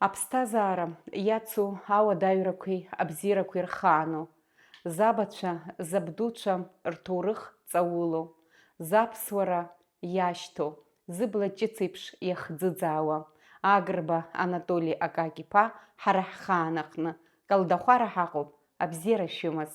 Аԥсҭазаара иацу ауадаҩрақәеи абзиарақәеи рхаану, забацәа, забдуцәа рҭоурых ҵауло, заԥсуара иашьҭоу, зыбла ҷыцеиԥш иахӡыӡаауа, Агрба Анатоли Акак-иԥа ҳара ҳхаан аҟны калдахәара ҳаҟоуп, абзиара шәымаз.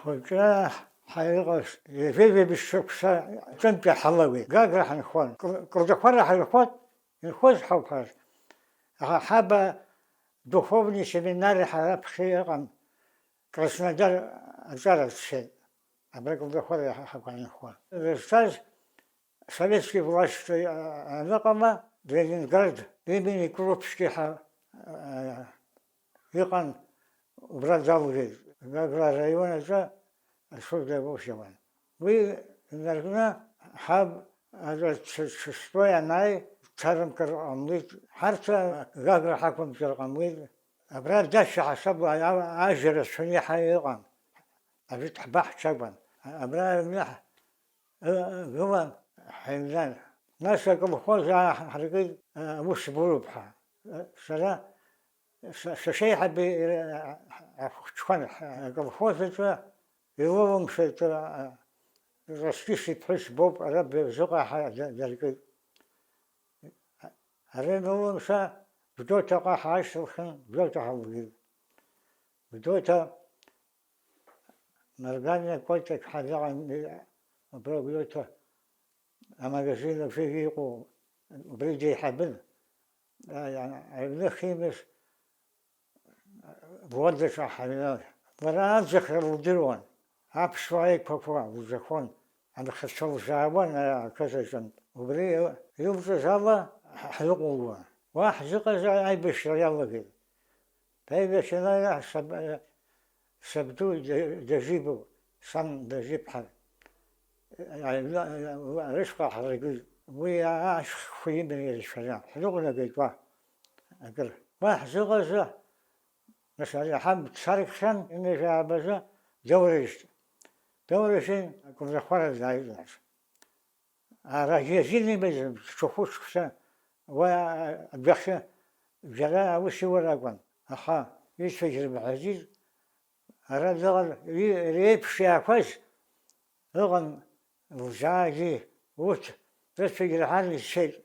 حوجا حيغش يفيد بالشكشة جنب حلوي قاقر حنخون قرد فرح حنخون نخوز حوفر حابة دخولني سمينار حراب خيرا كرسنا جار جار الشيء أبرك قرد فرح حنخون الأستاذ советский власть نقمة لينيнград имени Крупский يقن وبرازاوي قاقر ريونا جا الصوت بوشوان وي نرجنا حاب هذا شوية ناي ترم كر عمليت حتى قاقر حكم كر عمليت أبراد دش حسب أجر السنية حيقان أبي تحبح شبان أبراد منح قوان حملان ناس كم خوز حركي مش بروبها سلا شيء حبي شخن كم خوز يوم شيء رشيش تحس بوب رب زقة ذلك هذا يوم شا بدو تقع حاش وخن بدو تحول بدو تا مرجانية كويتك حاجة عن بدو تا أما جزيلا فيه يقو بريدي حبل يعني عبد خيمس بودش حملات ولا ذكر الدروان أبشوي كفوا وزخون أنا خشوا زاوان كذا جن وبري يوم زاوا حلقوا واحد زقة أي بشر يلا كده تايب شنا سبتو جزيبو سن جزيب حد يعني رشقة حرقي ويا خوي من الشجاع حلقنا كده أقول واحد زقة مثلا حب تشارك شن إني في عبزة دوريشين كنت أخبار الزايد راجع جيني بس شوفوش كشان وبيخش جلا وشي وراقون أخا يشفجر بعزيز أراد لغن يبشي أكويس لغن وزاجي وش تشفجر حالي الشيء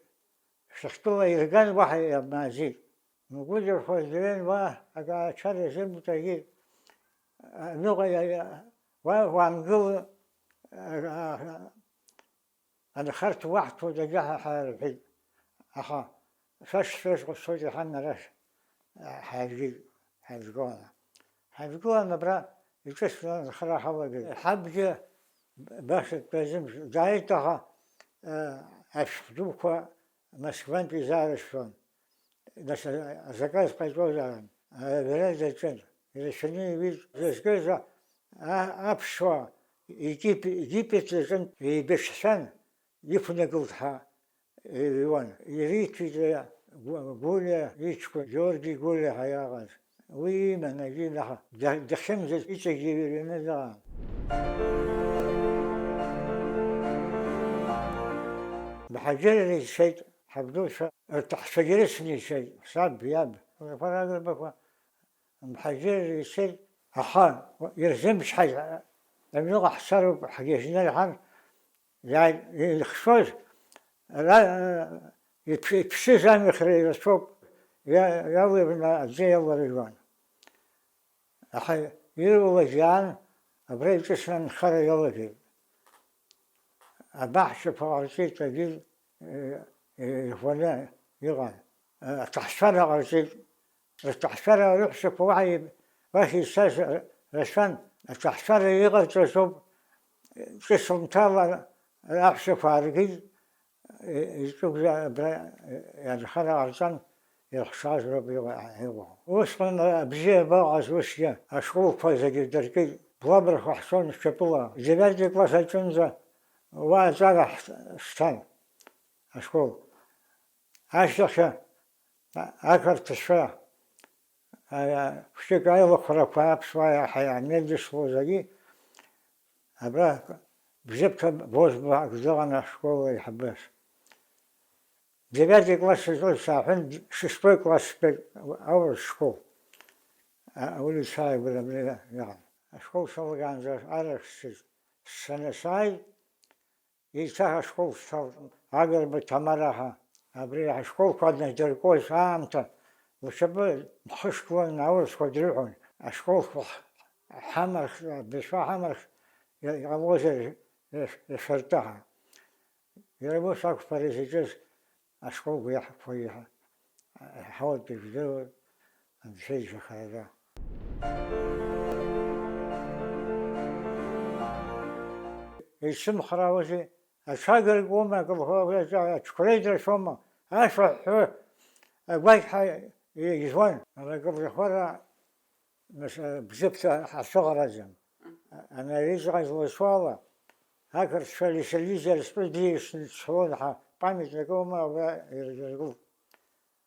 شخصوا يرقان واحد يا مازيد نقول الفوزين وأكا شاري زين متاجيد لغة وعنقول أنا خرت واحد وجاها حاربي أخا فاش قصوتي حنا راش حاجقونا برا يكشف لنا خرا حواجي حبجة باش تبزم جايتها أشفدوكوا مسكوان بيزارش فون بس زكاة قيتوزا بلاد الجن إذا شنو يبي زكاة أبشوا يجيب الجن يبششان يفنى قلتها يوان يريد كذا قولة يشكو جورجي قولة حياغاز ويما نجي لها دخن زي يتجيب لنا ذا بحجر الشيء حبدوش تحشجرسني شيء صاب بياب فراغ البكوة محجر يصير أخان يرزمش حاجة لأنه أحسر حاجة الحن يعني يخشوش لا يبشي زاني خري الصوب يا ابن زي الرجال أحي يلو وجان أبريد تسمن خري يلوكي أبحث فارسي تجيل يفونا يغان تحسر أرسي تحسر يحسب وعي وهي ساس رسفن تحسر يغان تصوب تسم تالا أحسب فارسي يشوف يعني خرا أرسن يخشاش ربي وعيوه وصلنا بجي باعز وشيا أشوف فايزة جدركي بلابر خحصون شبلا جبالي كلاسة تنزا وازارة ستان أشوف أشتخ أكر تشفى فشك أيضا خرافة بسوايا حياة ندش وزاقي أبرا بجبت بوز بأقدرنا أشكول يحبس جبالي كلاسة ساعة شسبوي كلاسة أول شكول أولي ساي ولا بلا يعني أشكول شغل عن ذا أرخ السنة ساي يتاها أشكول شغل أقل بتمرها أبري أشكول قد نجدر كوي سامتا وشبه مخشكول ناورس قدرون أشكول حمر بشوا حمر يغوز يشرتها يربو ساق فريسيجز أشكول ويحك فيها حاول تجدر أن شيء خيرا يسم خراوزي أشاقر قوما قبل هو أشكريدر شوما أشرح أقوي حي يجوان أنا قبل خورا مش بزبط الصغر أزم أنا ريزغي الوصوالة هكذا شالي سليزة السبدي سلونها قامت لقوما ويرجعوا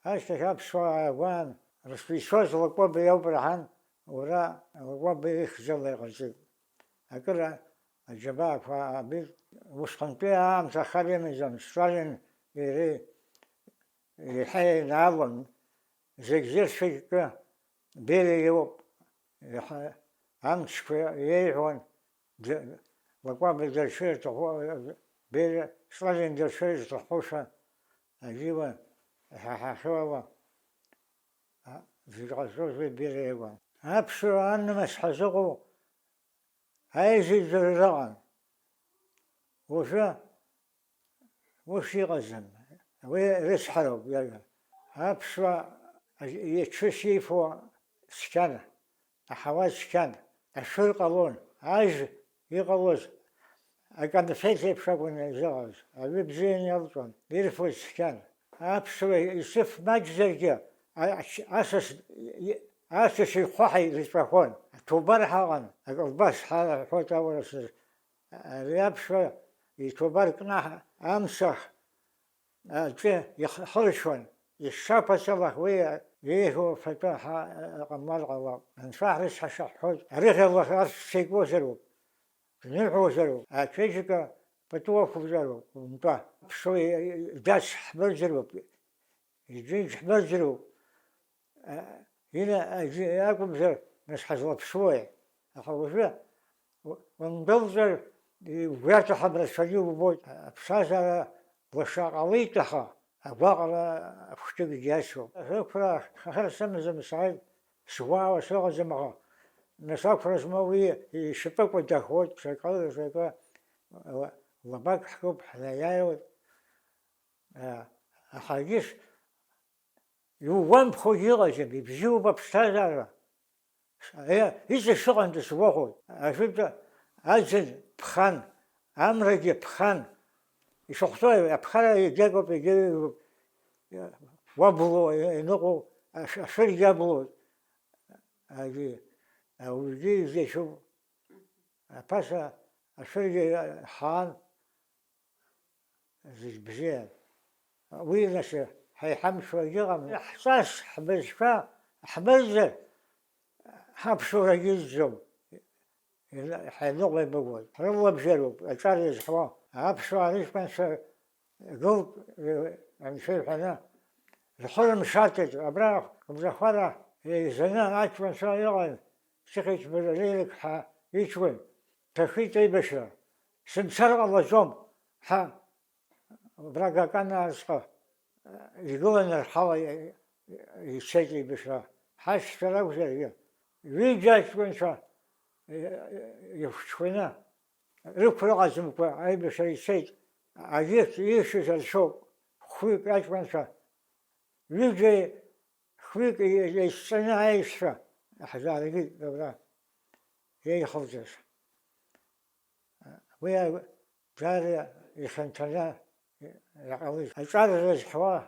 هاشتكاب سوا وان رسبي شوز لقوا بيوبرهان ورا لقوا بيخزل يغزل هكذا الجباب فابيل وسقنتيها مسخرين من زم ستالين يري يحيي نعلم زيجزير فيك بيلي يوب أمس في يهون لقوا بدرشير تقوى بيلي ستالين درشير تقوشا أجيبا حاحوالله في الغزوز بيلي يوان أبشر أن مسحزقوا هايزي الزرزان وش يغزم ويرس حرب يلقى أبشر يتششي فو سكانة أحواز سكانة أشفر قلون عايز يقلوز أكاد فيتي بشاكون يزغز أبي بزين يلطون يرفو سكانة أبشر يصف مجزر أساس يخوحي لتبخون توبر حاغن أقول بس حالا حوتا ورسل يابشو يتوبر كنا أمسخ يخرشون يشابه سبخ ويا يهو فتاح قمال غواب انفاح رسح شحوت أريخ الله أرس سيكو زرو نلحو زرو أكيشك بتوفو زرو ونطاه بشوي داس حبر زرو يجيش حبر زرو هنا أجيكم زر مش حصل بشوي أخوه ونضل ويات حبر الشجوب بود بسازة وشاقليتها أبغى أفتق جاسو فكرة خير سمز مسعود سوا وسوا زمغا نسافر اسمه يشبك ودخوت شكل شكل وباك حكوب حلايا أحاجيش يوم بخوجيغا جنبي بجيو بابستازارا إيش الشغل تسوقه أشوف أجل بخان أمرجي بخان يشوفوا بخان يجاكو بيجي وابلو ينقو أشر جابلو أجي أو يجي زي شو بس أشر خان زي بزيان وين نشر هاي حمش وجيغم إحساس حبز فا حبز حبشو رجيزهم حينقل بقول رضا بجرب أتاري الحوا حبشو عريش من شر قلب عن شيء حنا الحر مشاتت أبراخ بزخرة زنا أكبر شايعان شخص بدليلك ح يشوي تخيط أي بشر سمسر الله جم ح برا كان أسقى يقولون الحوا يسجل بشر حش تلاو زي ويجاش وين شا يفشونا ركوا عزم كوا أي بشر يسجل عجيب يشوز الشوق خويك أكبر شا ويجي خويك يستنى عيشة أحزار لي دورا هي خبزش ويا جاري يخنتنا يعوز الجار الحوا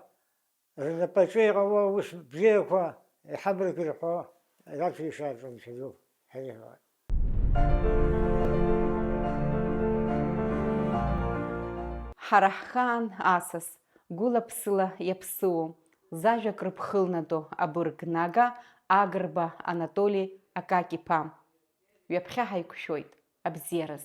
النبتي هو وش بيكوا يحبرك الحوا لا في شيء في شيء هي Ҳараххан асас, гәыла-ԥсыла иаԥсыуоу, зажәак рыԥхылнадо абырг-нага Агрба Анатоли Акакиԥа. Ҩаԥхьа ҳаиқәшәоит, абзиараз.